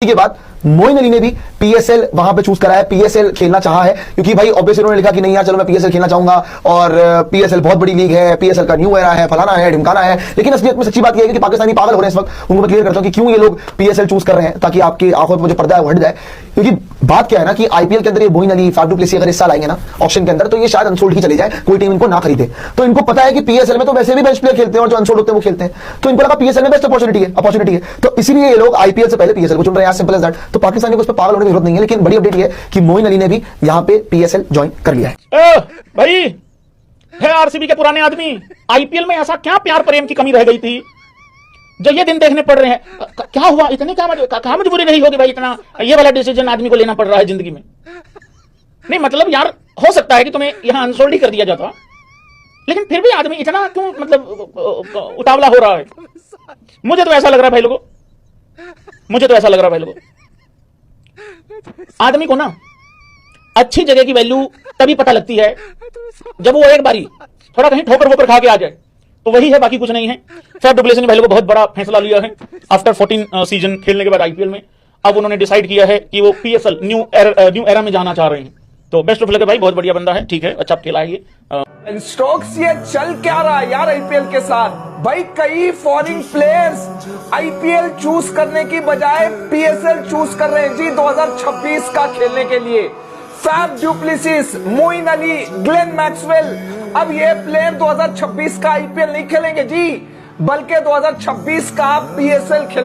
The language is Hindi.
के बाद मोइन अली ने भी पीएसएल वहां पे चूज करा है, पीएसएल खेलना चाहा है, क्योंकि भाई ऑब्वियसली उन्होंने लिखा कि नहीं यार चलो मैं पीएसएल खेलना चाहूंगा और पीएसएल बहुत बड़ी लीग है, पीएसएल का न्यू एरा है, फलाना है, ढिमकाना है। लेकिन असलियत में सच्ची बात यह है कि पाकिस्तानी पागल हो रहे हैं इस वक्त। उनको मैं क्लियर करता हूं कि क्यों ये लोग पीएसएल चूज कर रहे हैं, ताकि आपकी आंखों में जो पर्दा है वो हट जाए। क्योंकि बात क्या है ना कि आईपीएल के अंदर ये Moeen Ali, Faf du Plessis अगर हिस्सा लाएंगे ना ऑप्शन के अंदर, तो ये शायद अनसोल्ड ही चले जाए, कोई टीम इनको ना खरीदे। तो इनको पता है कि पीएसएल में तो वैसे भी बेंच प्लेयर खेलते हैं और जो अनसोल्ड होते हैं वो खेलते हैं, तो इनको लगा पीएसएल में बेस्ट अपॉर्चुनिटी है, तो इसीलिए ये लोग आईपीएल से पहले पीएसएल को चुन रहे हैं, सिंपल एज दैट। तो पाकिस्तान को उस पर पागल होने की जरूरत नहीं है। लेकिन बड़ी अपडेट ये है कि मोइन अली ने भी यहां पे पीएसएल ज्वाइन कर लिया है। भाई है आरसीबी के पुराने आदमी, आईपीएल में ऐसा क्या प्यार प्रेम की कमी रह गई थी जो ये दिन देखने पड़ रहे हैं? क्या हुआ, इतनी कहां मजबूरी रही होगी भाई, इतना ये वाला डिसीजन आदमी को लेना पड़ रहा है जिंदगी में? नहीं मतलब यार हो सकता है कि तुम्हें यहां अनसोल्ड ही कर दिया जाता, लेकिन फिर भी आदमी इतना क्यों मतलब उतावला हो रहा है? मुझे तो ऐसा लग रहा है भाई लोगों, आदमी को ना अच्छी जगह की वैल्यू तभी पता लगती है जब वो एक बारी थोड़ा कहीं ठोकर वोकर खा के आ जाए, तो वही है, बाकी कुछ नहीं है। फाफ डू प्लेसी ने भाई लोगों को बहुत बड़ा फैसला लिया है आफ्टर 14 सीजन खेलने के बाद आईपीएल में। अब उन्होंने डिसाइड किया है कि वो पीएसएल न्यू एरा में जाना चाह रहे हैं। तो बेस्ट ऑफ लक है भाई, बहुत बढ़िया बंदा है, ठीक है, अच्छा खेला है ये। स्टोक्स ये चल क्या रहा है यार आईपीएल के साथ? भाई कई फॉरेन प्लेयर्स आईपीएल चूज करने की बजाय पीएसएल चूज कर रहे हैं जी 2026 का खेलने के लिए। Faf du Plessis, Moeen Ali, Glenn Maxwell, अब ये प्लेयर 2026 का आईपीएल नहीं खेलेंगे जी, बल्कि 2026 का पीएसएल खेल